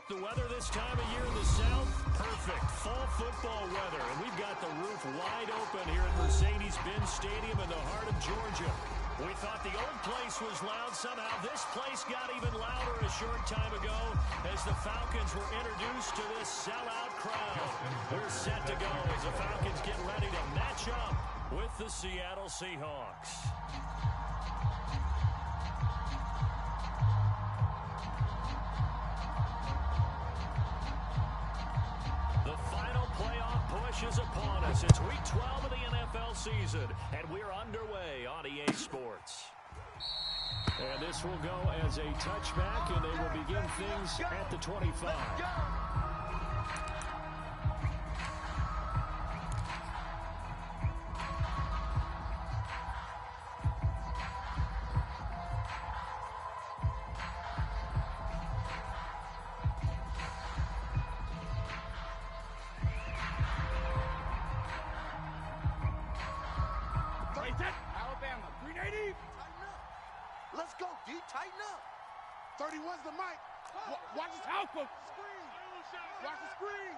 The weather this time of year in the South, perfect. Fall football weather. And we've got the roof wide open here at Mercedes-Benz Stadium in the heart of Georgia. We thought the old place was loud. Somehow this place got even louder a short time ago as the Falcons were introduced to this sellout crowd. We're set to go as the Falcons get ready to match up with the Seattle Seahawks. Is upon us. It's week 12 of the NFL season, and we're underway on EA Sports. And this will go as a touchback, and they will begin things at the 25. Alabama, 380. Let's go, D. Tighten up. 31's the mic. Watch the alpha. Screen. Watch the screen.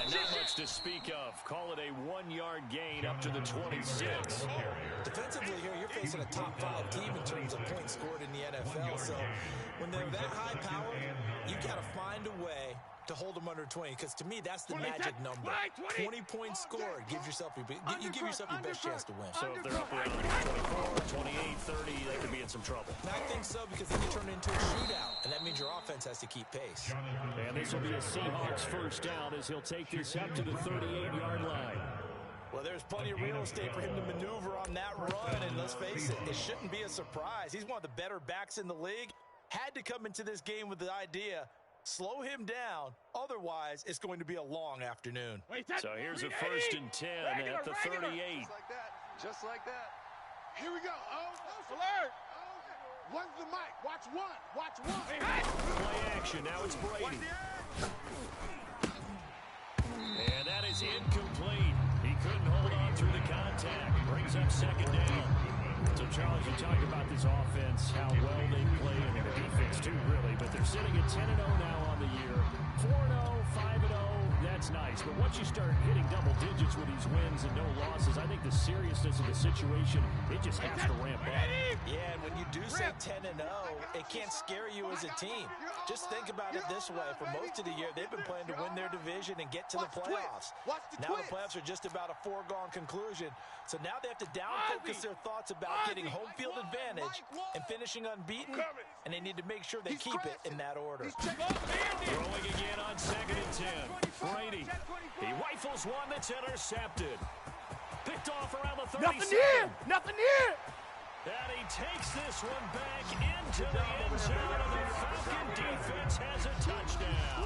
And not much to speak of. Call it a 1-yard gain up to the 26. Defensively here, you're facing a top 5 team in terms of points scored in the NFL. So when they're that high power, you got to find a way to hold them under 20, because to me that's the magic number. 20 points scored gives yourself you give yourself your best chance to win. So if they're up around 24, 28, 30, they could be in some trouble. And I think so, because then you turn it into a shootout, and that means your offense has to keep pace. And this will be a Seahawks first down as he'll take this up to the 38-yard line. Well, there's plenty of real estate for him to maneuver on that run, and let's face it shouldn't be a surprise. He's one of the better backs in the league. Had to come into this game with the idea, slow him down, otherwise it's going to be a long afternoon. So here's a 1st and 10 at the 38. Just like that. Here we go. Alert. One's the mic. Watch one. Watch one. Play action. Now it's Brady. And that is incomplete. He couldn't hold on through the contact. Brings up 2nd down. So, Charles, you talk about this offense, how well they play, and the defense too, really. But they're sitting at 10-0 now on the year. 4-0, 5-0, that's nice. But once you start hitting double digits with these wins and no losses, I think the seriousness of the situation, it just has to ramp up. Yeah, and when you do say 10-0, it can't scare you as a team. Just think about it this way. For most of the year, they've been playing to win their division and get to the playoffs. Now the playoffs are just about a foregone conclusion. So now they have to down-focus their thoughts about getting home field advantage and finishing unbeaten, and they need to make sure they keep it in that order. Throwing again on 2nd and 10. Brady, he rifles one that's intercepted. Picked off around the 37. Nothing here. And he takes this one back into the end zone, and the Falcon defense has a touchdown.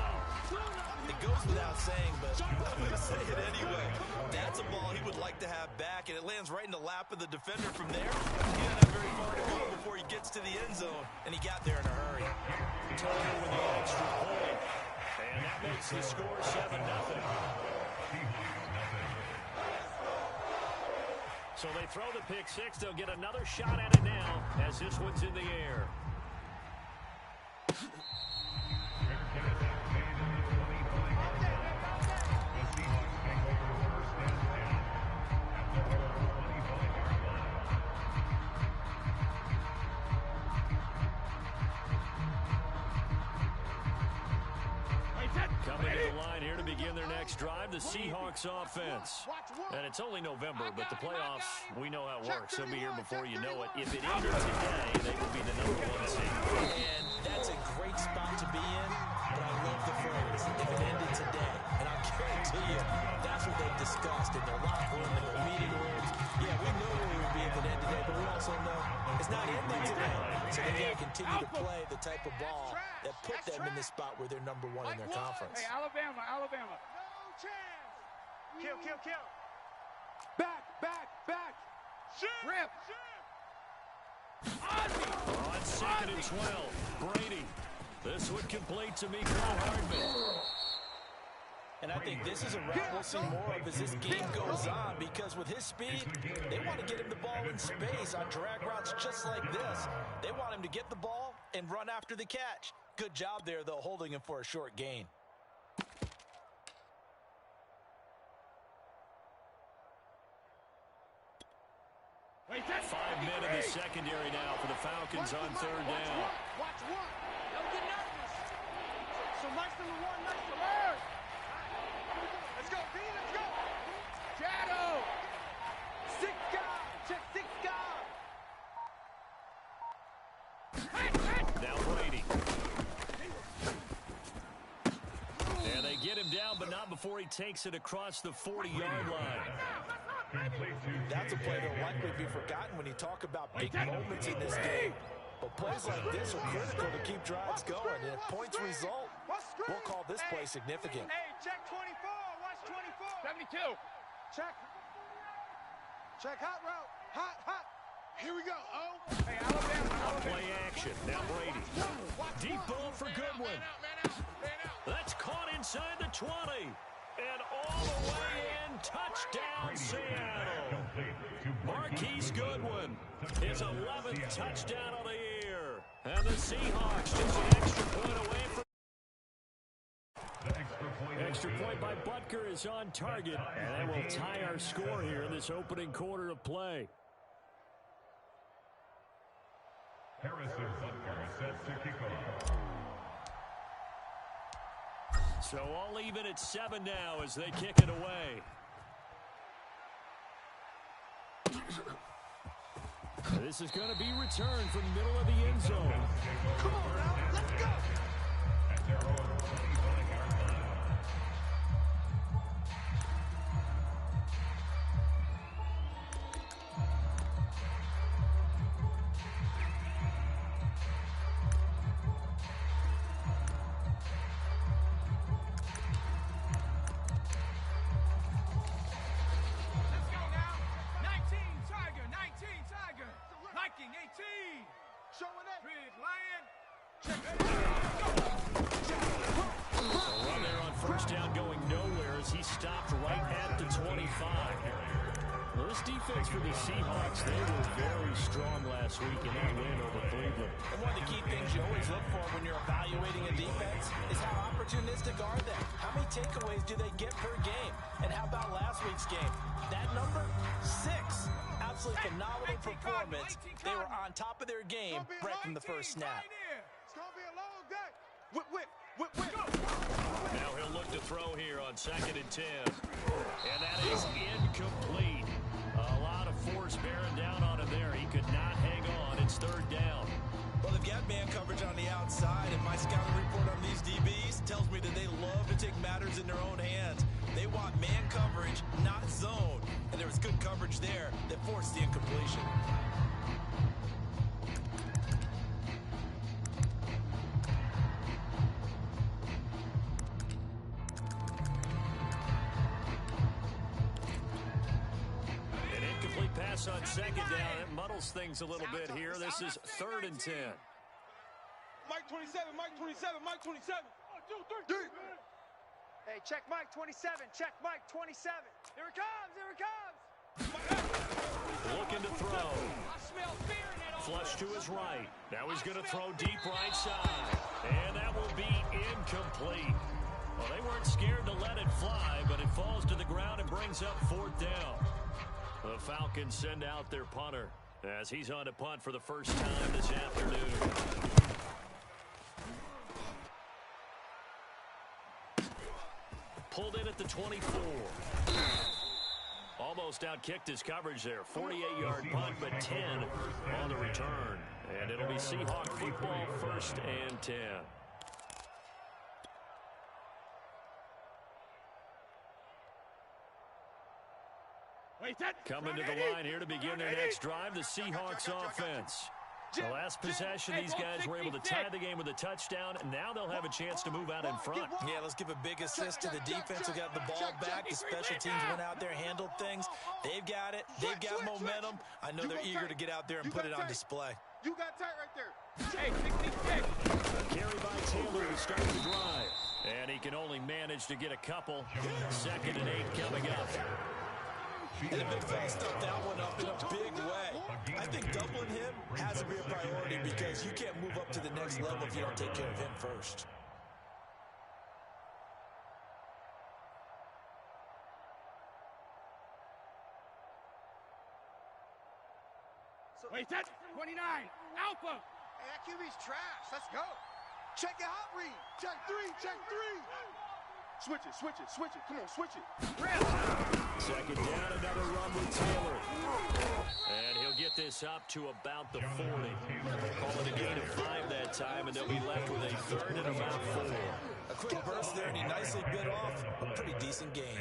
It goes without saying, but I'm going to say it anyway. That's a ball he would like to have back, and it lands right in the lap of the defender from there. He didn't have very far to go before he gets to the end zone, and he got there in a hurry. Turner with the extra point, and that makes the score 7-0. So they throw the pick six. They'll get another shot at it now as this one's in the air. Coming to the line here to begin their next drive, the Seahawks offense. And it's only November, but the playoffs, we know how it works. They'll be here before you know it. If it ended today, they would be the #1 seed. And that's a great spot to be in, but I love the phrase, if it ended today. And I'll guarantee you, that's what they've discussed in their locker room, in their meeting rooms. Yeah, we know where we would be if it ended today, but we also know it's not ending today. So they got to continue to play the type of ball that put them in the spot where they're #1 in their conference. Hey, Alabama. No chance. Kill. Back. Rip. On 2nd and 12, Brady. This would complete to Mecole Hardman. And I think this is a route we'll see more of as this game goes on, because with his speed, they want to get him the ball in space on drag routes just like this. They want him to get the ball and run after the catch. Good job there, though, holding him for a short gain. Five men in the secondary now for the Falcons on third down. Watch one. Don't get nervous. So nice to one, nice to learn. Let's go, B, let's go. Shadow. 6 guys. Check 6 guys. Now Brady. And they get him down, but not before he takes it across the 40-yard line. That's a play that'll likely be forgotten when you talk about big moments in this game. But plays like this are critical to keep drives going. And if points result, we'll call this play significant. Hey, check 24. Watch 24. 72. Check. Check hot route. Hot, hot. Here we go. Oh. Hey, Alabama. Play action. Now Brady. Deep ball for Goodwin. That's caught inside the 20. And all the way in, touchdown Seattle. Marquise Goodwin, his 11th touchdown of the year. And the Seahawks just an extra point away from. Extra point by Butker is on target. And that will tie our score here in this opening quarter of play. Harrison Butker set to kick off. So all even at 7 now as they kick it away. This is going to be returned from the middle of the end zone. Come on now, let's go. Defense for the Seahawks, they were very strong last week in that win over Cleveland. And one of the key things you always look for when you're evaluating a defense is how opportunistic are they? How many takeaways do they get per game? And how about last week's game? That number? 6. Absolutely phenomenal performance. They were on top of their game right from the first snap. It's going to be a long day. Whip. Now he'll look to throw here on 2nd and 10. And that is incomplete. A lot of force bearing down on him there. He could not hang on. It's 3rd down. Well, they've got man coverage on the outside, and my scouting report on these DBs tells me that they love to take matters in their own hands. They want man coverage, not zone. And there was good coverage there that forced the incompletion. On 2nd down, it muddles things a little bit here. This is 3rd and 10. Mike 27. Oh, 2, 3. Hey, check Mike 27. Check Mike 27. Here it comes. Looking to throw. Flush to his right. Now he's going to throw deep right side. And that will be incomplete. Well, they weren't scared to let it fly, but it falls to the ground and brings up 4th down. The Falcons send out their punter as he's on to punt for the first time this afternoon. Pulled in at the 24. Almost outkicked his coverage there. 48-yard punt, but 10 on the return. And it'll be Seahawk football, 1st and 10. Coming to the line here to begin their next drive, the Seahawks offense. The last possession, these guys were able to tie the game with a touchdown, and now they'll have a chance to move out in front. Yeah, let's give a big assist to the defense who got the ball back. The special teams went out there, handled things. They've got it. They've got momentum. I know they're eager to get out there and put it on display. You got tight right there. Hey, 66. A carry by Taylor to start the drive. And he can only manage to get a couple. 2nd and 8 coming up. And the big fella stuffed that one up in a big way. I think doubling him has to be a priority because you can't move up to the next level if you don't take care of him first. Wait, that's 29. Alpha. Hey, that QB's trash. Let's go. Check it out, read. Check 3. Check 3. Switch it. Switch it. Switch it. Come on, switch it. 2nd down, another run with Taylor. And he'll get this up to about the 40. Call it a gain of 5 that time, and they'll be left with a 3rd and about 4. A quick burst there, and he nicely bit off a pretty decent gain.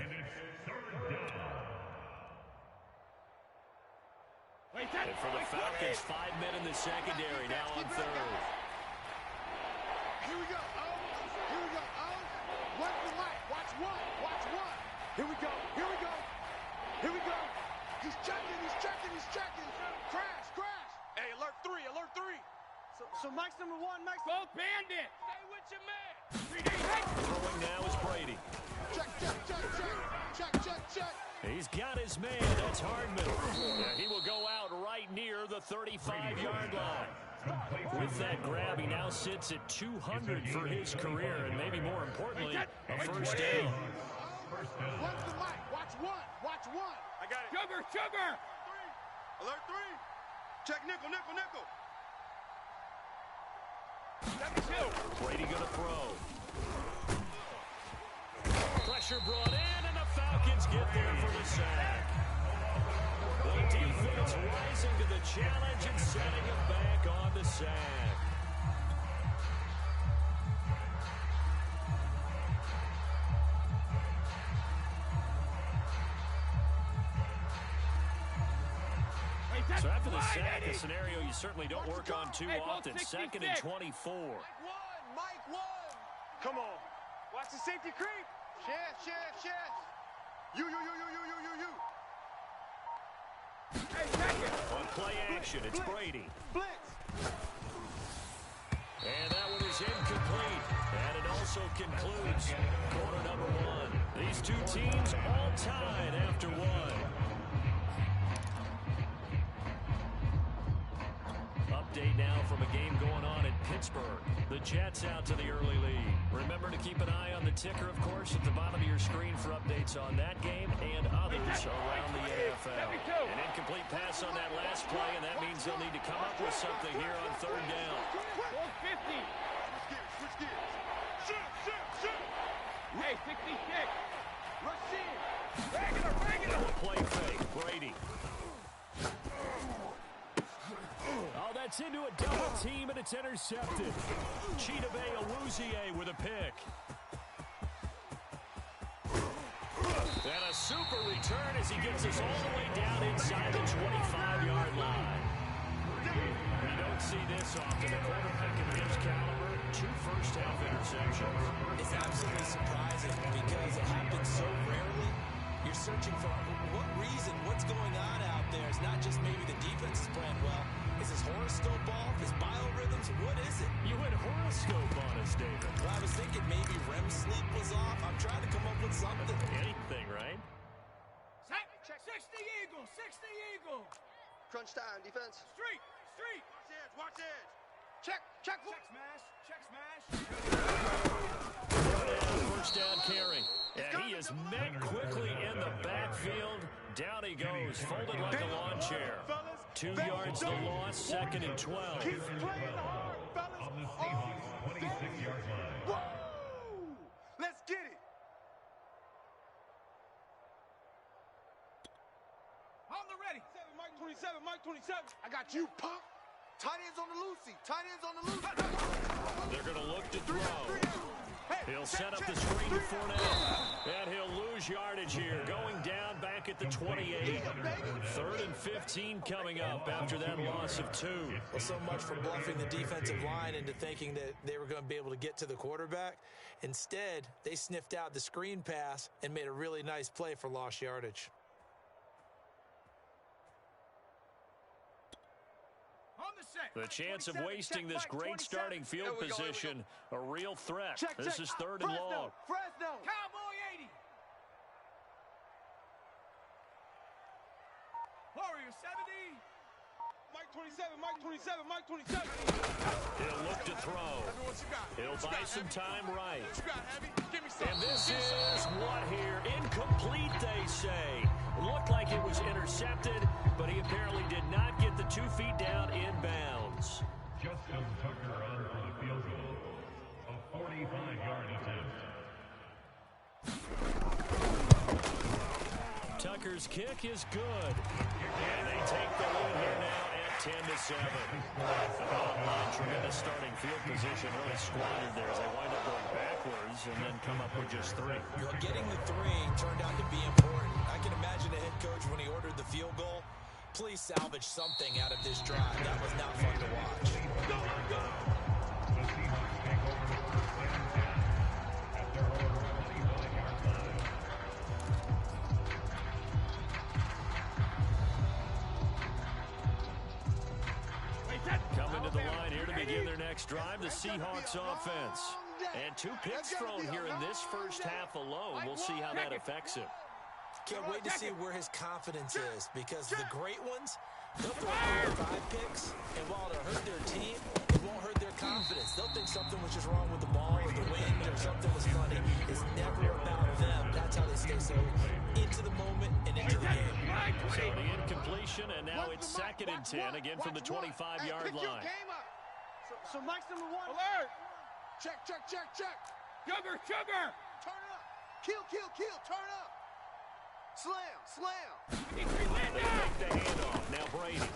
And for the Falcons, 5 men in the secondary, now on 3rd. Here we go. Here we go. One for Mike. Watch one. Watch one. Here we go. Here we go. Here we go. He's checking. He's checking. He's checking. Crash. Crash. Hey, alert 3. Alert 3. So Mike's number 1. Mike's go bandit. Stay with your man. Throwing now is Brady. Check, check, check, check. Check, check, check. He's got his man. That's Hardman. And he will go out right near the 35-yard line. With that grab, he now sits at 200 for his career, and maybe more importantly, a first down. One for Mike. Watch one. Watch one. I got it. Sugar, sugar. Alert 3. Check nickel, nickel, nickel. Brady going to throw. Pressure brought in, and the Falcons get there for the sack. The defense rising to the challenge and setting him back on the sack. So after the sack, a scenario you certainly don't work on too often. 2nd and 24. Mike one. Come on. Watch the safety creep. Shift. You. Hey, second. On play action, it's Brady. Blitz. And that one is incomplete. And it also concludes quarter number 1. These two teams all tied after 1. Update now from a game going on in Pittsburgh. The Jets out to the early lead. Remember to keep an eye on the ticker, of course, at the bottom of your screen for updates on that game and others around the NFL. An incomplete pass on that last play, and that means they'll need to come up with something here on 3rd down. 450. Switch gears. Shoot. Hey, 66. Rush in. Regular. Play fake. Brady. Oh, that's into a double team, and it's intercepted. Chidobe Awuzie with a pick. And a super return as he gets us all the way down inside the 25-yard line. You don't see this often. A quarterback of his caliber, 2 first-half interceptions. It's absolutely surprising because it happens so rarely. You're searching for what reason, what's going on out there. It's not just maybe the defense is playing well. Is his horoscope off? His biorhythms? What is it? You went horoscope on us, David. Well, I was thinking maybe REM sleep was off. I'm trying to come up with something. Anything, right? Check. 60 Eagle. 60 Eagle. Crunch time, defense. Street. Watch edge. Check. Check smash. First down carry. And he is met quickly in the backfield. Down he goes, folded like a lawn chair. 2 yards to loss, 2nd and 12. Keep playing hard, fellas. On the Seahawks' 26-yard line. Woo! Let's get it. On the ready. Mike 27. I got you, punk. Tight ends on the loosey. They're going to look to throw. He'll set up the screen to Fournette. And he'll lose yardage here. Going down back at the 28. 3rd and 15 coming up after that loss of 2. Well, so much for bluffing the defensive line into thinking that they were going to be able to get to the quarterback. Instead, they sniffed out the screen pass and made a really nice play for lost yardage. On the The chance of wasting this great starting field position, a real threat. This is third and long. Fresno. Cowboy 80. Warrior 70. Mike 27, Mike 27, Mike 27. He'll look to throw. He'll buy some time right. And this is what here? Incomplete, they say. It looked like it was intercepted, but he apparently did not get the 2 feet down in bounds. Justin Tucker on for the field goal. A 45-yard attempt. Tucker's kick is good. And they take the lead here now at 10-7. Tremendous starting field position, really squandered there as they wind up going backwards and then come up with just 3. Well, getting the 3 turned out to be important. I can imagine the head coach when he ordered the field goal. Please salvage something out of this drive. That was not fun to watch. Go, go. The Seahawks take over the first and 10 at their own 25-yard line. Coming to the line here to begin their next drive, the Seahawks offense. And 2 picks thrown here in this first half alone. We'll see how that affects him. Can't wait to see where his confidence is, because the great ones, they'll throw 4 or 5 picks, and while it'll hurt their team, it won't hurt their confidence. They'll think something was just wrong with the ball or the wind or something was funny. It's never about them. That's how they stay so into the moment and into the game. So the incompletion, and now it's 2nd and 10, again from the 25-yard line. So Mike's number 1. Alert. Check, check, check, check. Sugar, sugar. Turn up. Kill, kill, kill. Turn up. Slam, slam. They make the handoff. Now Brady.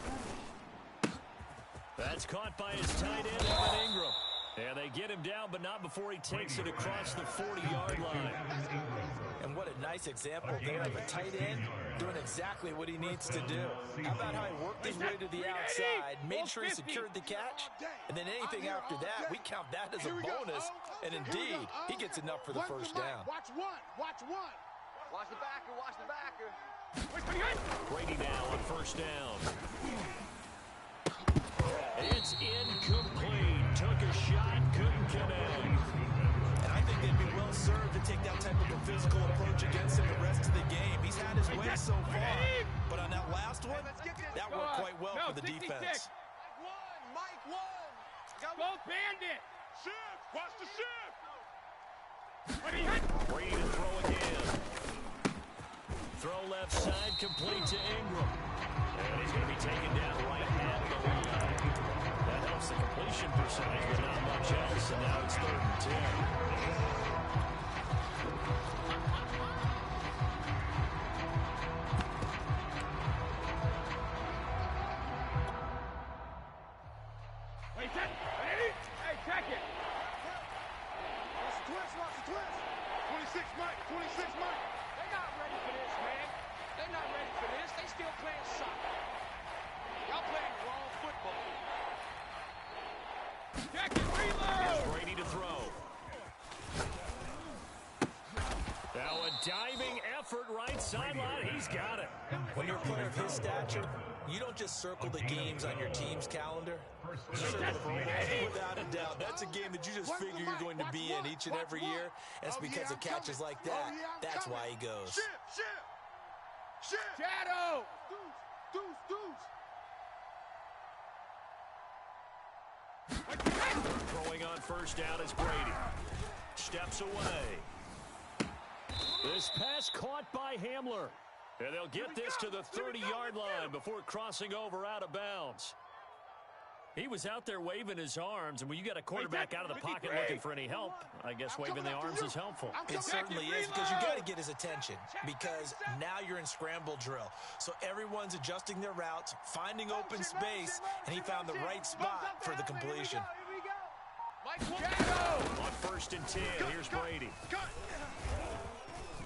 That's caught by his tight end, Evan Ingram. And they get him down, but not before he takes it across the 40-yard line. And what a nice example there of a tight end doing exactly what he needs to do. How about how he worked his way to the outside, made sure he secured the catch, and then anything after that, we count that as a bonus. And indeed, he gets enough for the first down. Watch one, watch one. Watch the backer, watch the backer. Brady now on first down. It's incomplete. Took a shot, couldn't connect. And I think they'd be well served to take that type of a physical approach against him the rest of the game. He's had his way so far, but on that last one, that worked quite well for the defense. Mike won. Go Bandit. Shift, watch the shift. Brady to throw again. Throw left side, complete to Ingram. And he's going to be taken down right at the line. That helps the completion percentage, but not much else. And now it's 3rd and 10. Hey, check it. Lots of twist. 26 Mike, 26 Mike. They're not ready for this, man. They're not ready for this. They still playing soccer. Y'all playing wrong football. Check it, reload. Brady to throw. Now a diving effort right sideline. He's got it. When you're a player of his stature, you don't just circle the games on your team's calendar. You circle the Pro Bowl. Without a doubt, that's a game that you just figure you're going to be in each and every year. And it's because of catches like that. That's why he goes. Shit. Shadow. Deuce. Throwing on first down is Brady. Steps away. This pass caught by Hamler. And they'll get this to the 30-yard line before crossing over out of bounds. He was out there waving his arms, and when you got a quarterback out of the pocket looking for any help, I guess waving the arms is helpful. It certainly is, because you got to get his attention, because now you're in scramble drill. So everyone's adjusting their routes, finding open space, and he found the right spot for the completion. On first and 10, here's Brady.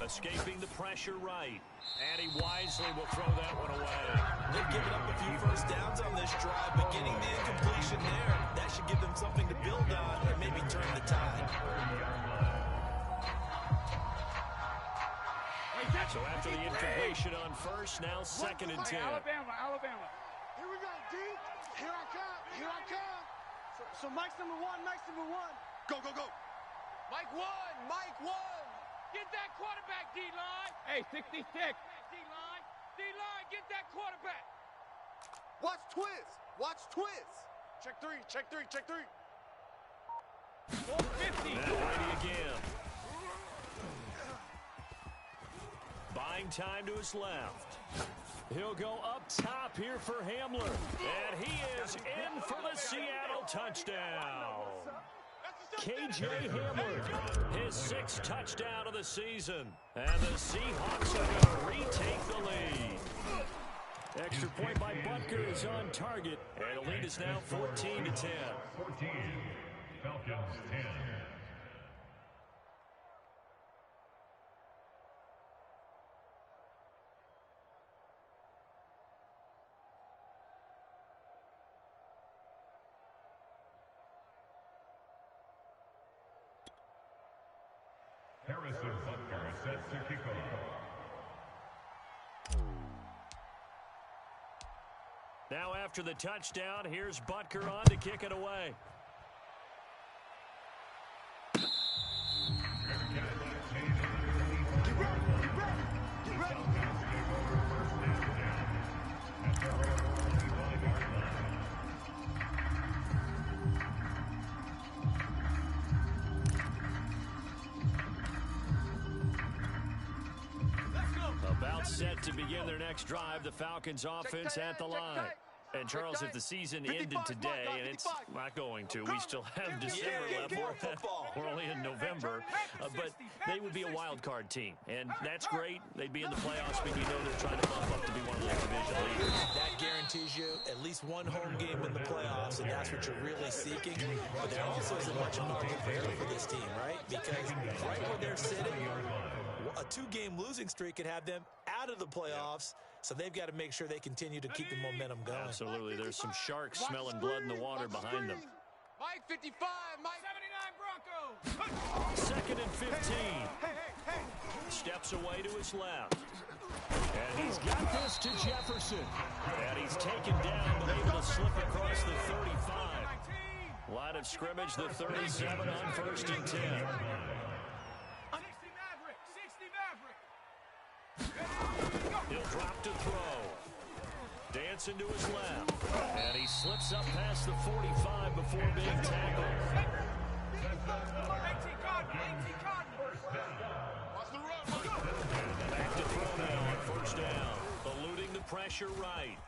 Escaping the pressure right. And he wisely will throw that one away. They've given up a few first downs on this drive, but getting the incompletion there, that should give them something to build on and maybe turn the tide. So after the incompletion on first, now 2nd and 10. Alabama. Here we go, D. Here I come. Here I come. So Mike's number one. Mike's number one. Go, go, go. Mike one. Mike one. Get that quarterback, D-line. Hey, 66. D-line. D-line, get that quarterback. Watch twist. Watch twist. Check three. Check three. Check three. 450. Now Brady again. Buying time to his left. He'll go up top here for Hamler. And he is in for the Seattle touchdown. KJ Hamler, his 6th touchdown of the season. And the Seahawks are going to retake the lead. Extra point by Butker is on target. And the lead is now 14-10. 14. Falcons 10. Harrison Butker set to kick off. Now after the touchdown, here's Butker on to kick it away. About set to begin their next drive, the Falcons offense at the line. And Charles, if the season ended today, and it's not going to, we still have December left. We're only in November, but they would be a wild card team, and that's great. They'd be in the playoffs, but you know they're trying to bump up to be one of those division leaders. That guarantees you at least one home game in the playoffs, and that's what you're really seeking. But there also isn't much margin for error for this team, right? Because right where they're sitting, a 2-game losing streak could have them out of the playoffs. So they've got to make sure they continue to keep the momentum going. Absolutely. There's some sharks smelling blood in the water behind them. Mike 55, Mike 79 Broncos. 2nd and 15. Steps away to his left. And he's got this to Jefferson. And he's taken down, but able to slip across the 35. Line of scrimmage, the 37 on 1st and 10. 60 Maverick. 60 Maverick. He'll drop to throw. Dancing to his left. And he slips up past the 45 before being tackled. 18 Cardinals. Watch the run, Back to throw now on 1st down. Eluding the pressure right.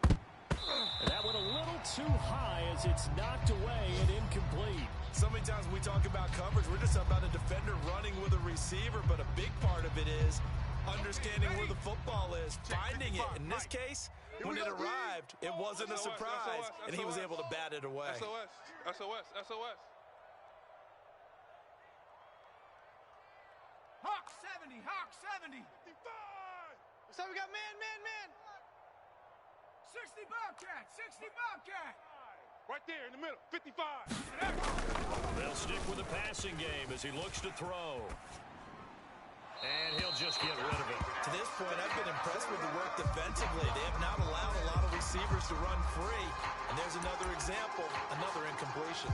And that went a little too high as it's knocked away and incomplete. So many times we talk about coverage, we're just about a defender running with a receiver, but a big part of it is understanding where the football is, finding it. In this case, when it arrived, it wasn't a surprise, and he was able to bat it away. SOS. Hawk 70. Hawk 70. So we got man. 60 Bobcat. 60 Bobcat. Right there in the middle, 55. They'll stick with the passing game as he looks to throw. And he'll just get rid of it. To this point, I've been impressed with the work defensively. They have not allowed a lot of receivers to run free. And there's another example, another incompletion.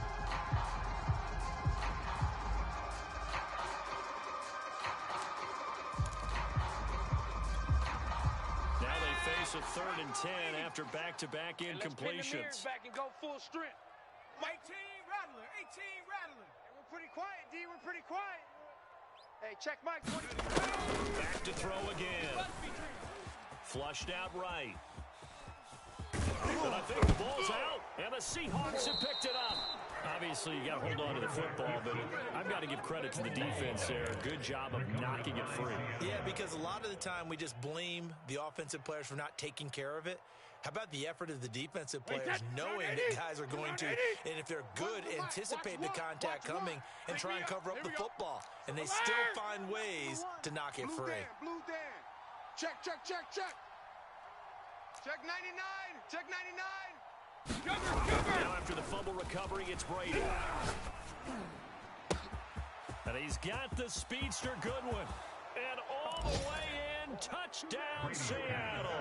Now they face a 3rd and 10 after back-to-back incompletions. Back and go full strength. 18 Rattler. 18 Rattler. We're pretty quiet, D. We're pretty quiet. Hey, check Mike. 20. Back to throw again. Flushed out right. And I think the ball's out, and the Seahawks have picked it up. Obviously, you got to hold on to the football, but I've got to give credit to the defense there. Good job of knocking it free. Yeah, because a lot of the time we just blame the offensive players for not taking care of it. How about the effort of the defensive players knowing that guys are going to, and if they're good, anticipate the contact coming and try and cover up the football. And they still find ways to knock it free. Blue Dan. Check. Check 99. Check 99. Now after the fumble recovery, it's Brady. And he's got the speedster Goodwin. And all the way in touchdown, Seattle.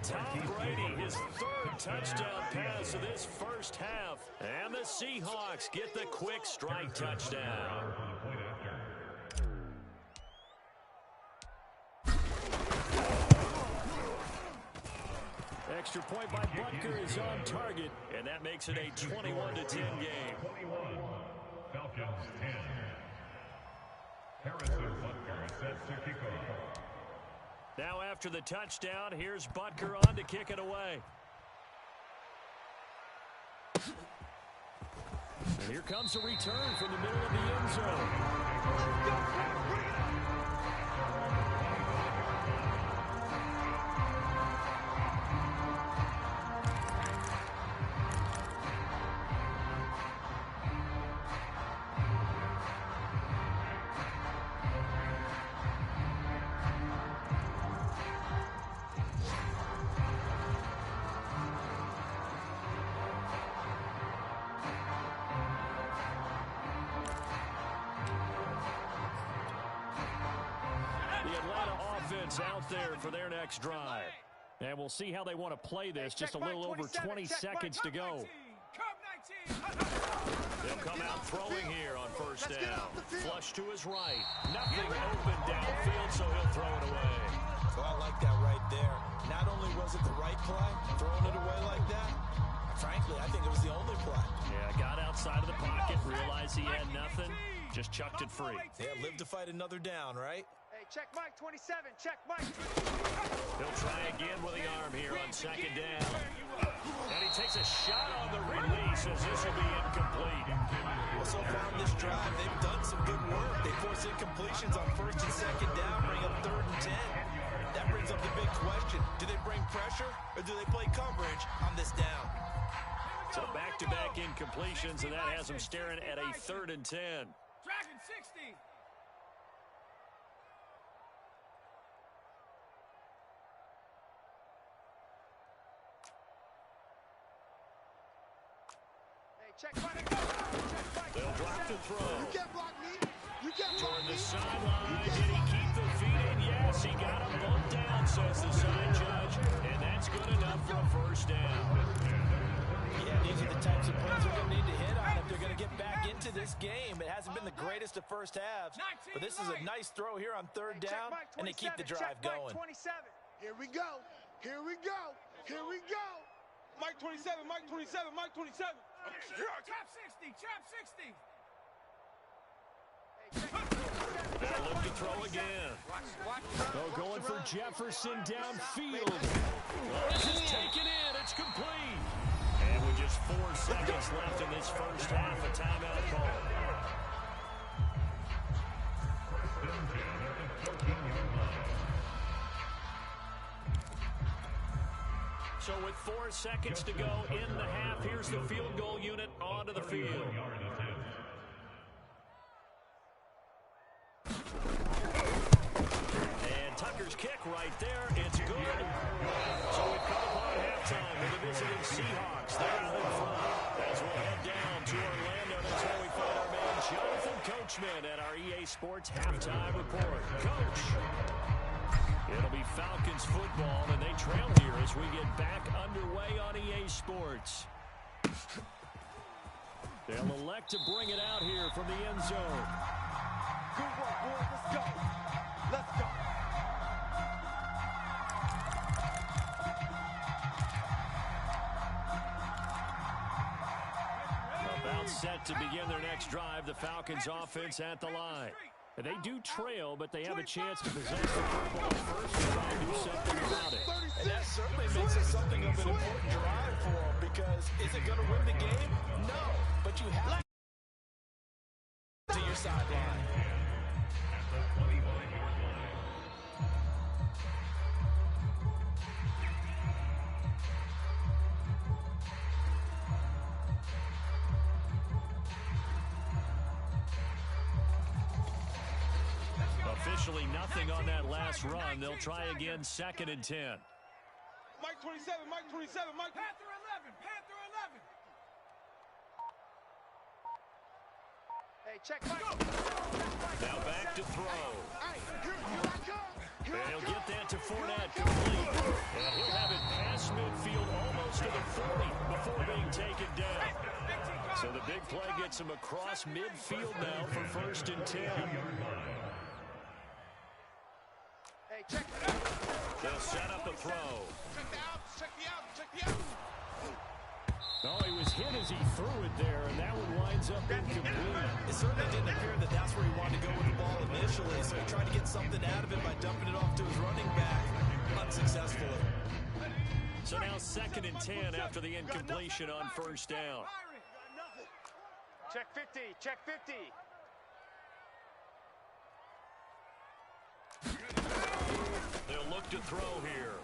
Tom Brady, his third touchdown pass of this first half. And the Seahawks get the quick strike touchdown. Extra point by Butker is on target, and that makes it a 21-10 game. 21, Falcons 10. Harrison Butker sets to kick off. Now after the touchdown, here's Butker on to kick it away. And here comes a return from the middle of the end zone. Out there for their next drive. And we'll see how they want to play this. Just a little over 20 seconds to go. They'll come out throwing here on first down. Flush to his right. Nothing open downfield, so he'll throw it away. Well, I like that right there. Not only was it the right play, throwing it away like that, frankly, I think it was the only play. Yeah, got outside of the pocket, realized he had nothing, just chucked it free. Yeah, live to fight another down, right? Check Mike 27. Check Mike. He'll try again with the arm here on second down. And he takes a shot on the release as this will be incomplete. Well, so far on this drive, they've done some good work. They force incompletions on first and second down, bring up 3rd and 10. That brings up the big question. Do they bring pressure or do they play coverage on this down? So back-to-back incompletions, and that has them staring at a 3rd and 10. Dragon 60. They'll drop the throw. You can't block me. You can't block Toward me. the sideline. Did he keep the feet in? Yes, he got him bumped down, says the side judge. And that's good enough for a first down. Yeah, these are the types of plays they're going to need to hit on if they're going to get back into this game. It hasn't been the greatest of first halves, but this is a nice throw here on 3rd down, and they keep the drive going. Here we go. Here we go. Here we go. Mike 27, Mike 27, Mike 27. Trap 60, trap 60. They'll look to throw again. Oh, going for Jefferson downfield. Oh, this is taken in. It's complete. And with just 4 seconds left in this first half, a timeout call. So with 4 seconds to go in the half, here's the field goal unit onto the field. And Tucker's kick right there. It's good. So we've come upon halftime with the visiting Seahawks. They're out in front. As we'll head down to Orlando, that's where we find our man Jonathan Coachman at our EA Sports Halftime Report. Coach. It'll be Falcons football, and they trail here as we get back underway on EA Sports. They'll elect to bring it out here from the end zone. Good work, boys. Let's go. Let's go. About set to begin their next drive, the Falcons offense at the line. They do trail, but they have a chance to possess the football first and try and do something about it. And that certainly makes it something of an important drive for them, because is it going to win the game? No, but you have to your sideline. Officially nothing on that last run. They'll try again, 2nd and 10. Mike 27, Mike 27, Mike. Panther 11, Panther 11. Check Mike. Now back to throw. Here I come. And he'll get Fournette complete. And he'll have it past midfield almost to the 40 before being taken down. So the big play gets him across midfield now for 1st and 10. Hey, check it out. They'll set up a throw. Check the out, check the out, check the out. Oh, he was hit as he threw it there, and that one winds up incomplete. It certainly didn't appear that that's where he wanted to go with the ball initially, so he tried to get something out of it by dumping it off to his running back, unsuccessfully. So now 2nd and 10 after the incompletion on 1st down. Check 50, check 50. They'll look to throw here.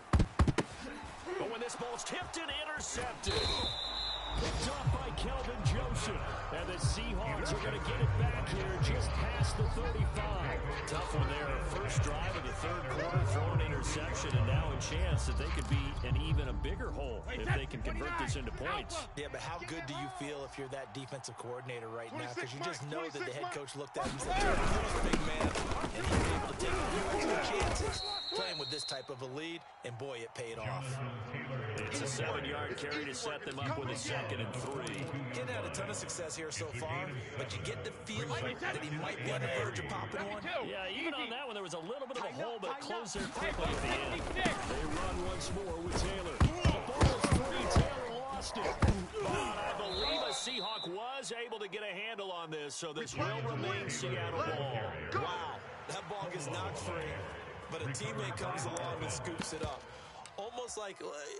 But when this ball's tipped and intercepted. Picked off by Kelvin Joseph. And the Seahawks are going to get it back here just past the 35. Tough one there. First drive of the 3rd quarter, throw an interception, and now a chance that they could be in even a bigger hole if they can convert this into points. Yeah, but how good do you feel if you're that defensive coordinator right now? Because you just know that the head coach looked at him and said, "You're a big man," and he was able to take a few extra chances playing with this type of a lead, and boy, it paid off. It's a 7-yard carry to set them up with a 2nd and 3. Didn't have a ton of success here so far, but you get the feeling that he might be on the verge of popping one. Yeah, even on that one, there was a little bit of a hole, but it closed there quickly at the end. They run once more with Taylor. The ball is free. Taylor lost it. But I believe a Seahawk was able to get a handle on this, so this will remain Seattle ball. Wow, that ball gets knocked free, but a teammate comes along and scoops it up.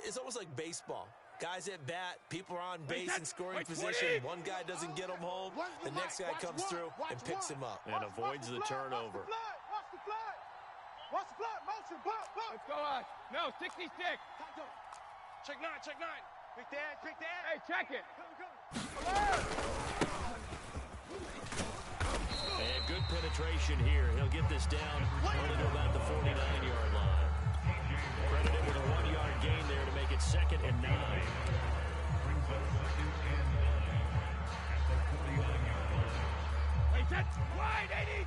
It's almost like baseball. Guys at bat, people are on base in scoring position. One guy doesn't get him home. The next guy comes through and picks him up. And avoids the turnover. Watch the flag. Watch the flag. Motion. Block. Let's go, Ash. No, 60 stick. Check 9, check 9. Pick that. Hey, check it. And good penetration here. He'll get this down only to about the 49-yard line. Credited with a 1-yard gain there to make it 2nd and 9. Hey, that's wide, 80.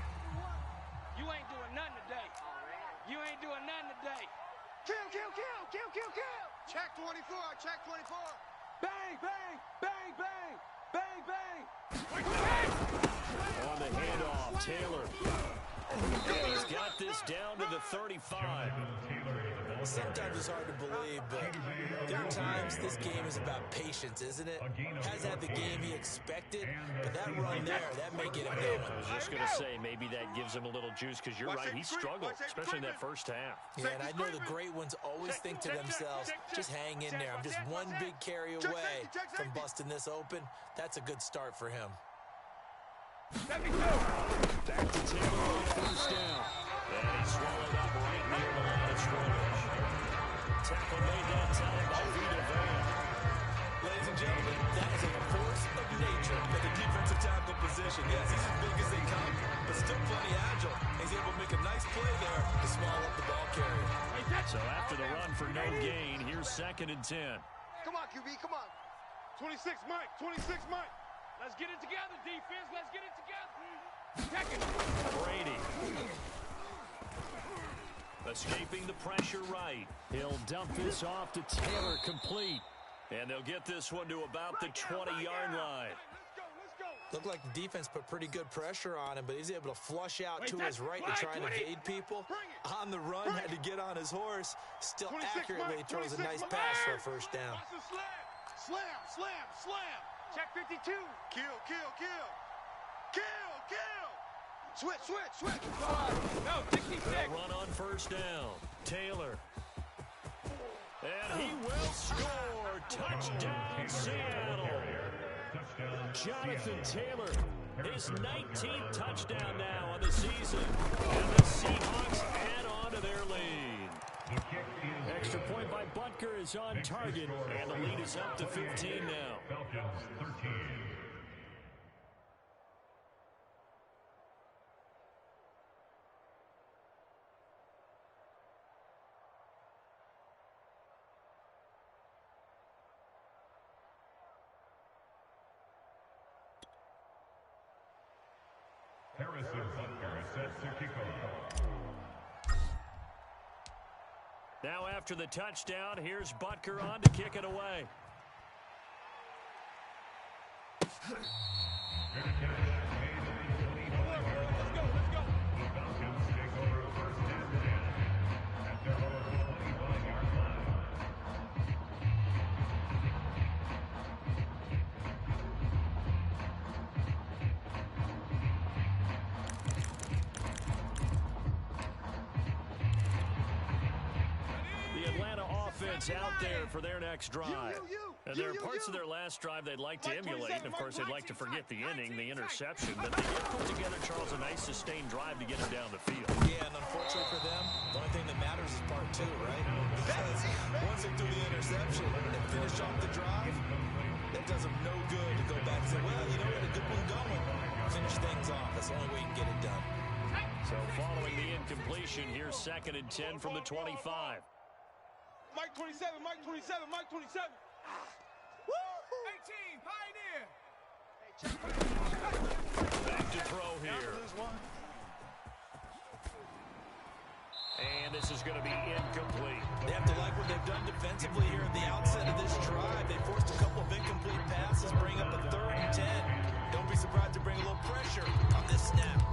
You ain't doing nothing today. You ain't doing nothing today. Kill. Check 24. Bang, bang, bang, bang, bang, bang. On the handoff, Taylor. And he's got this down to the 35. Sometimes it's hard to believe, but there are times this game is about patience, isn't it? Hasn't had the game he expected, but that run there, that may get him going. I was just going to say, maybe that gives him a little juice, because you're right, he struggled, especially in that first half. Yeah, and I know the great ones always think to themselves, just hang in there. I'm just one big carry away from busting this open. That's a good start for him. 72. Back to Taylor on 1st down. And he swallowed up right near the line of scrimmage. Tackle made that time by Vita Vea. Ladies and gentlemen, that is a force of nature at the defensive tackle position. Yes, he's as big as they come, but still plenty agile. He's able to make a nice play there to swallow up the ball carrier. So after the run for no gain, here's 2nd and 10. Come on, QB, come on. 26, Mike, 26, Mike. Let's get it together, defense. Let's get it together. Check it. Brady. Escaping the pressure right. He'll dump this off to Taylor, complete. And they'll get this one to about the 20-yard line. Let's go. Looked like the defense put pretty good pressure on him, but he's able to flush out to his right to try and evade people. On the run, had to get on his horse. Still accurately throws a nice pass for a 1st down. Slam. Check 52. Kill. Switch. No, 66. Run on 1st down. Taylor. And he will score. Touchdown, Seattle. Jonathan Taylor, his 19th touchdown now on the season. And the Seahawks add on to their lead. Extra point by Butker is on target, and the lead is up to 15 now. Falcons 13. Harrison Butker sets to kick off. Now after the touchdown, here's Butker on to kick it away. Out there for their next drive. And there are parts of their last drive they'd like to emulate, and of course they'd like to forget the inning, the interception, but they did put together, Charles, a nice sustained drive to get him down the field. Yeah, and unfortunately for them, the only thing that matters is part two, right? Because once they do the interception and finish off the drive, that does them no good to go back and say, well, you know, we had a good one going. Finish things off. That's the only way you can get it done. So following the incompletion, here's 2nd and 10 from the 25. Mike 27, Mike 27, Mike 27. Woo! 18, Pioneer. Back to throw here. And this is going to be incomplete. They have to like what they've done defensively here at the outset of this drive. They forced a couple of incomplete passes, bring up a 3rd and 10. Don't be surprised to bring a little pressure on this snap.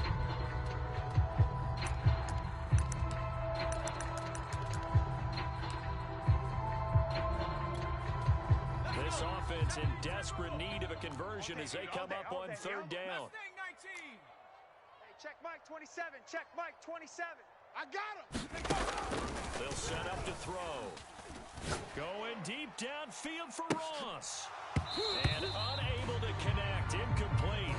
This offense in desperate need of a conversion as they come up on 3rd down. Hey, check Mike 27. Check Mike 27. I got him. They'll set up to throw. Going deep downfield for Ross. And unable to connect. Incomplete.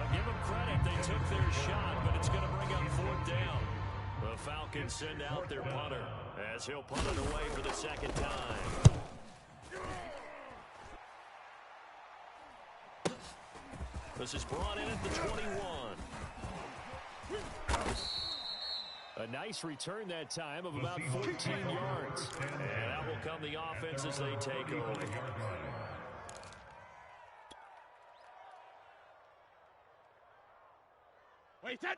I'll give them credit. They took their shot, but it's going to bring up 4th down. The Falcons send out their punter as he'll punt it away for the 2nd time. This is brought in at the 21. A nice return that time of about 14 yards. And out will come the offense as they take over.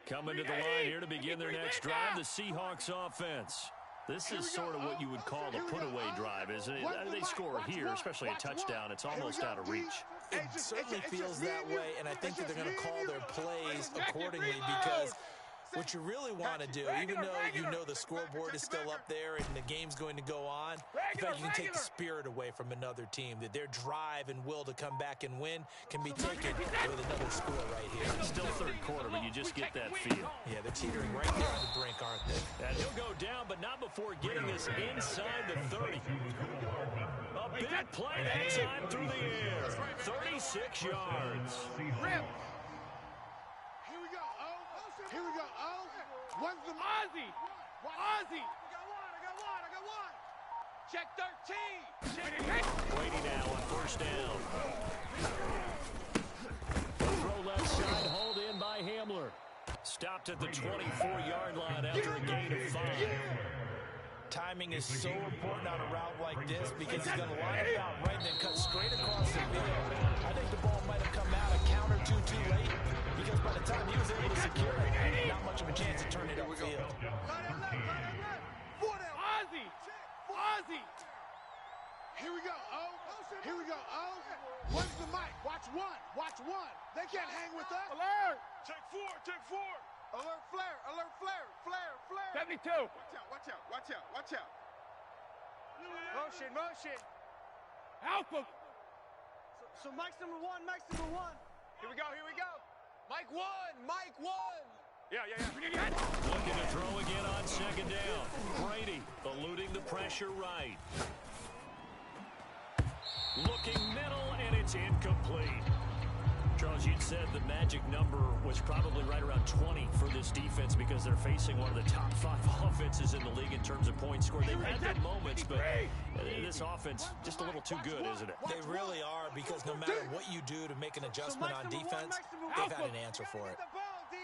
Coming to the line here to begin their next drive, the Seahawks offense. This is sort of what you would call a put-away drive, isn't it? They score here, especially a touchdown. It's almost out of reach. It certainly feels that way, and I think that they're going to call their plays accordingly because what you really want to do, even though you know the scoreboard is still up there and the game's going to go on, in fact, you can take the spirit away from another team, that their drive and will to come back and win can be taken with another score right here. Still 3rd quarter, but you just get that feel. Yeah, they're teetering right there on the brink, aren't they? And he'll go down, but not before getting this inside the 30. A big play that time through the air. 36 yards. Rip. Here we go, O. Here we go, O. One's the Ozzy. Ozzy. I got one. Check 13. Brady now on 1st down. Throw left side, hauled in by Hamler. Stopped at the 24-yard line after a gain of 5. Timing is so important on a route like this because he's going to line it out right and then cut straight across the field. I think the ball might have come out a count or two too late because by the time he was able to secure it, not much of a chance to turn it upfield. Ozzy. Here we go, O. Here we go, O. One's the mic. Watch one. They can't hang with us. Alert. Take 4. Alert flare. 72. Watch out. Motion. Alpha. So Mike's number one. Here we go. Mike one. Yeah. Looking to throw again on 2nd down. Brady eluding the pressure right. Looking middle, and it's incomplete. Charles, you'd said the magic number was probably right around 20 for this defense because they're facing one of the top 5 offenses in the league in terms of points scored. They've had their moments, but this offense just a little too good, isn't it? They really are because no matter what you do to make an adjustment on defense, they've had an answer for it.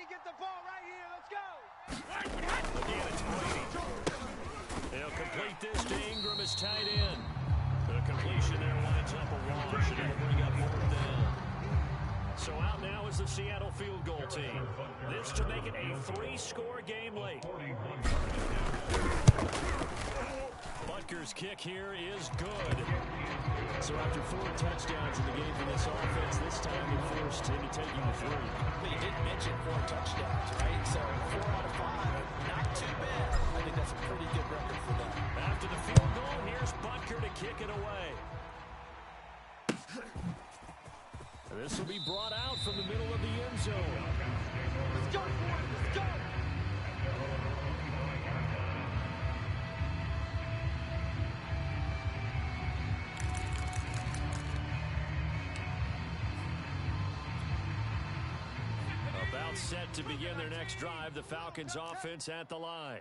Get the ball right here. Let's go. Again, it's Brady. They'll complete this to Ingram as tight end. The completion there lines up a wash, and it'll bring up 4th down. So out now is the Seattle field goal team. This to make it a 3-score game late. Falcons' kick here is good. So after 4 touchdowns in the game for this offense, this time they're forced into taking the 3. But you did mention 4 touchdowns, right? So 4 out of 5, not too bad. I think that's a pretty good record for them. After the field goal, here's Butker to kick it away. This will be brought out from the middle of the end zone. Let's go, boys. Let's go. About set to begin their next drive, the Falcons offense at the line.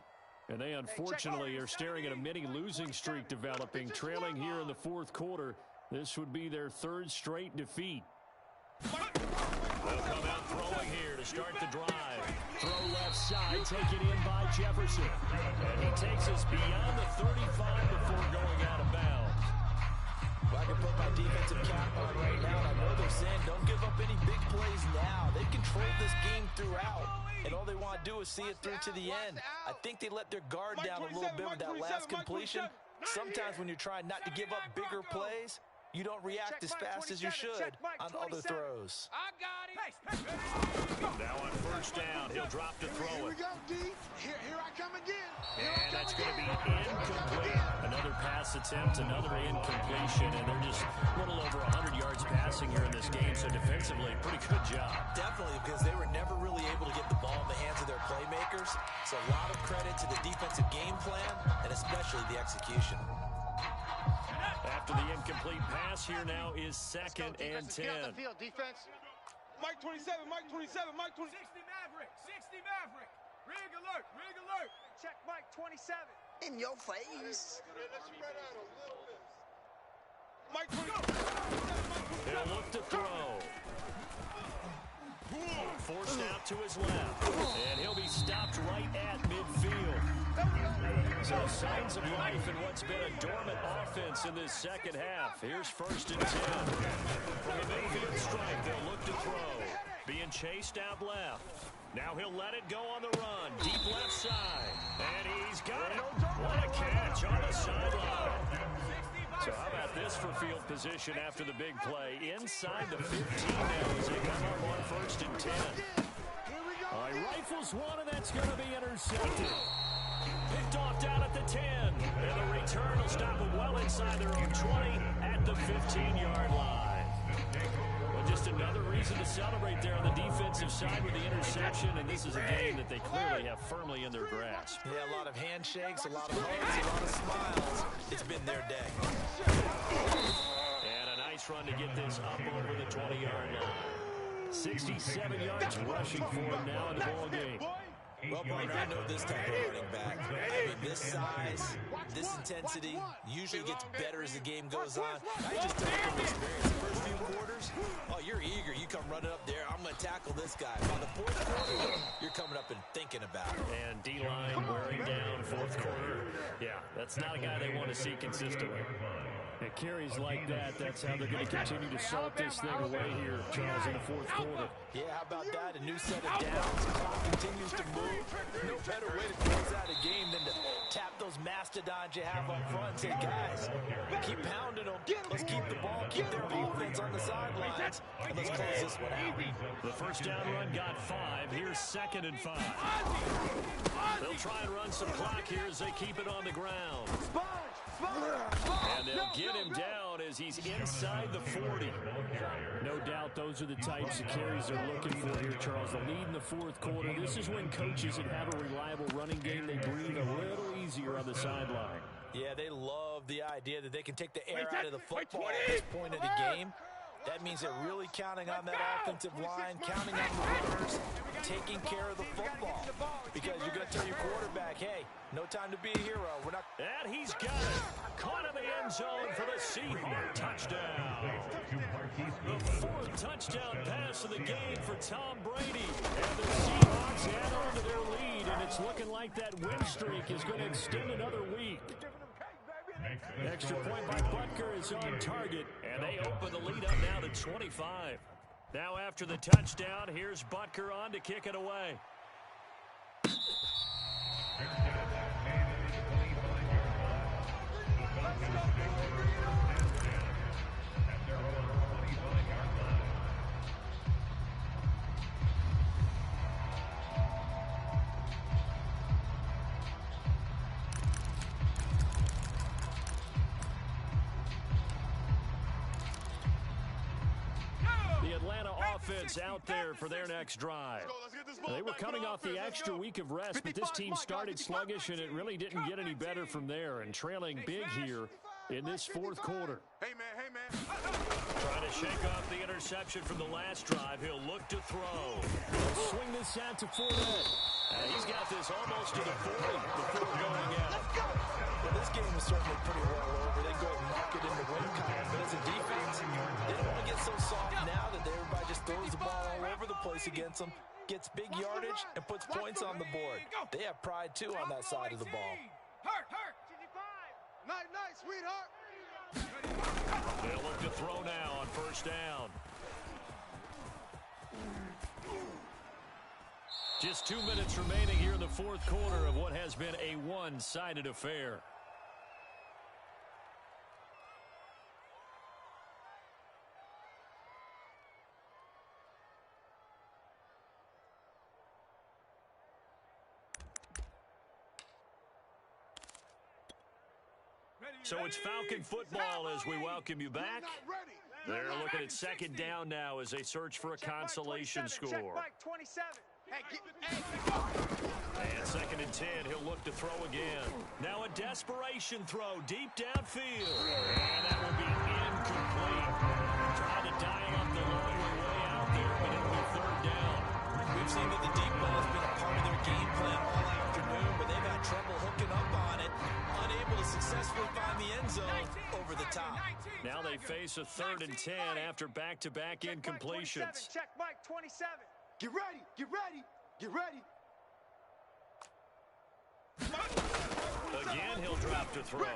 And they unfortunately are staring at a mini losing streak developing, trailing here in the 4th quarter. This would be their 3rd straight defeat. They'll come out throwing here to start the drive. Throw left side, taken in by Jefferson. And he takes us beyond the 35 before going out of bounds. Well, I can put my defensive cap on right now, and I know they're saying don't give up any big plays now. They've controlled this game throughout, and all they want to do is see it through to the end. I think they let their guard down a little bit with that last completion. Sometimes when you're trying not to give up bigger plays, you don't react as fast as you should on other throws. I got it. Now on 1st down, he'll drop to throw Here we it. go, D. Here I come again. And that's going to be incomplete. Another pass attempt, another incompletion, and they're just a little over 100 yards passing here in this game, so defensively, pretty good job. Definitely, because they were never really able to get the ball in the hands of their playmakers. So a lot of credit to the defensive game plan, and especially the execution. After the incomplete pass, here now is 2nd and 10. Get off the field, defense. Mike 27, Mike 27, Mike 27. 60 Maverick. 60 Maverick. Rig alert. Rig alert. Check Mike 27. In your face. Let's spread out a little bit. Mike 27. He'll look to throw. Forced out to his left. And he'll be stopped right at midfield. So signs of life in what's been a dormant offense in this 2nd half. Here's 1st and 10. From the midfield strike, they'll look to throw. Being chased out left. Now he'll let it go on the run. Deep left side. And he's got it. What a catch on the sideline. So how about this for field position after the big play? Inside the 15 now as they come up on 1st and 10. All right, rifles one, and that's going to be intercepted. Picked off down at the 10. And the return will stop them well inside their own 20 at the 15-yard line. Well, just another reason to celebrate there on the defensive side with the interception, and this is a game that they clearly have firmly in their grasp. Yeah, a lot of handshakes, a lot of hugs, a lot of smiles. It's been their day. And a nice run to get this up over the 20-yard line. 67 yards rushing for him now in the ball game. Well, partner, I know this type of running back. I mean, this size, this intensity usually gets better as the game goes on. I just tell you from experience, the first few quarters, oh, you're eager. You come running up there. I'm going to tackle this guy. By the 4th quarter, you're coming up and thinking about it. And D-line wearing down 4th quarter. Yeah, that's not a guy they want to see consistently. It carries like that. That's how they're going to continue to salt this thing away here, Charles, in the 4th quarter. Yeah, how about that? A new set of downs. Clock continues to move. No better way to close out a game than to tap those mastodons you have up front and say, guys, keep pounding them. Let's keep the ball, keep their offense on the sidelines, and let's close this one out. The 1st down run got 5. Here's 2nd and 5. They'll try and run some clock here as they keep it on the ground. And they'll get him down as he's inside the 40. No doubt those are the types of carries they're looking for here, Charles. The lead in the 4th quarter. This is when coaches that have a reliable running game, they breathe a little easier on the sideline. Yeah, they love the idea that they can take the air out of the football at this point of the game. That means they're really counting on that offensive line, counting on the runners, taking care of the football. Because you're going to tell your quarterback, hey, no time to be a hero. We're not. And he's got it. Caught in the end zone for the Seahawks touchdown. The 4th touchdown pass of the game for Tom Brady. And the Seahawks add on to their lead, and it's looking like that win streak is going to extend another week. Extra point by Butker is on target, and they open the lead up now to 25. Now after the touchdown, here's Butker on to kick it away. offense out there for their next drive. They were coming off the extra week of rest, but this team started sluggish, and it really didn't get any better from there, and trailing big here in this fourth quarter. Hey, man. Trying to shake off the interception from the last drive. He'll look to throw. He'll swing this out to Fournette. He's got this almost to the 40 before going out. Well, this game is certainly pretty well over. They go and mark it in the win column, but as a defense, they don't want to get so soft now that everybody just throws the ball all over the place against them, gets big yardage, and puts points on the board. They have pride, too, on that side of the ball. Hurt. Night, sweetheart. They'll look to throw now on first down. Just 2 minutes remaining here in the fourth quarter of what has been a one-sided affair. So it's Falcon football as we welcome you back. They're looking at second down now as they search for a consolation score. And second and 10, he'll look to throw again. Now a desperation throw deep downfield. And that will be incomplete. Trying to die up the long way out there, but it'll be third down. We've seen that the deep ball has been a part of their game plan all afternoon, but they've had trouble hooking up on it, unable to successfully find the end zone over the top. Now they face a third and 10 after back-to-back incompletions. Check Mike 27. Get ready. Again, he'll drop to throw.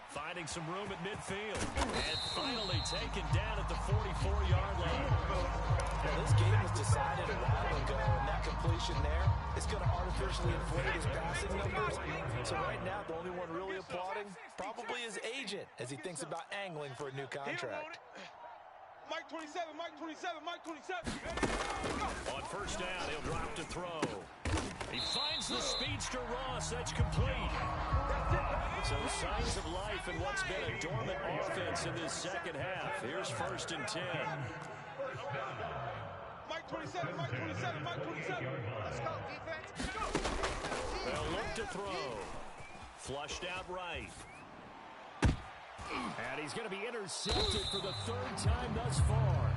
Finding some room at midfield. And finally taken down at the 44-yard line. Well, this game was decided a while ago, and that completion there is going to artificially inflate his passing numbers. So right now, the only one really applauding probably his agent as he thinks about angling for a new contract. Mike 27. On first down, he'll drop to throw. He finds the speedster Ross. That's complete. So signs of life in what's been a dormant offense in this second half. Here's first and 10. Mike 27. Let's go, defense. They'll look to throw. Flushed out right. And he's going to be intercepted for the third time thus far.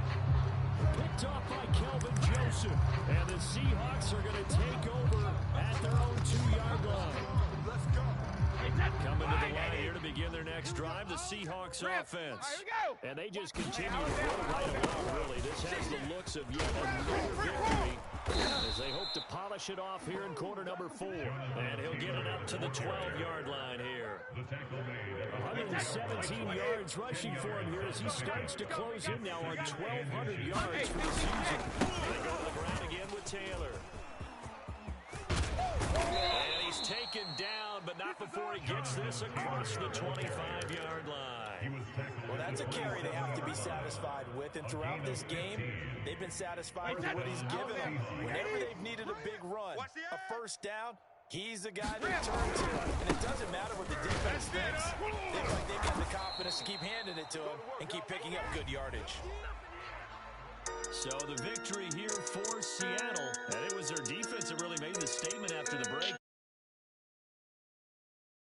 Picked off by Kelvin Joseph. And the Seahawks are going to take over at their own 2-yard line. Let's go. Coming to the line here to begin their next drive, the Seahawks offense. And they just continue to roll right along, really. This has the looks of yet another victory as they hope to polish it off here in quarter number 4. And he'll get it up to the 12-yard line here. 117 yards rushing for him here as he starts to close in now on 1,200 yards for the season. They go to the ground again with Taylor. And he's taken down, but not before he gets this across the 25-yard line. Well, that's a carry they have to be satisfied with, and throughout this game, they've been satisfied with what he's given them. Whenever they've needed a big run, a first down, he's the guy they turn to. And it doesn't matter what the defense thinks. They feel like they've got the confidence to keep handing it to him and keep picking up good yardage. So the victory here for Seattle, and it was their defense that really made the statement after the break.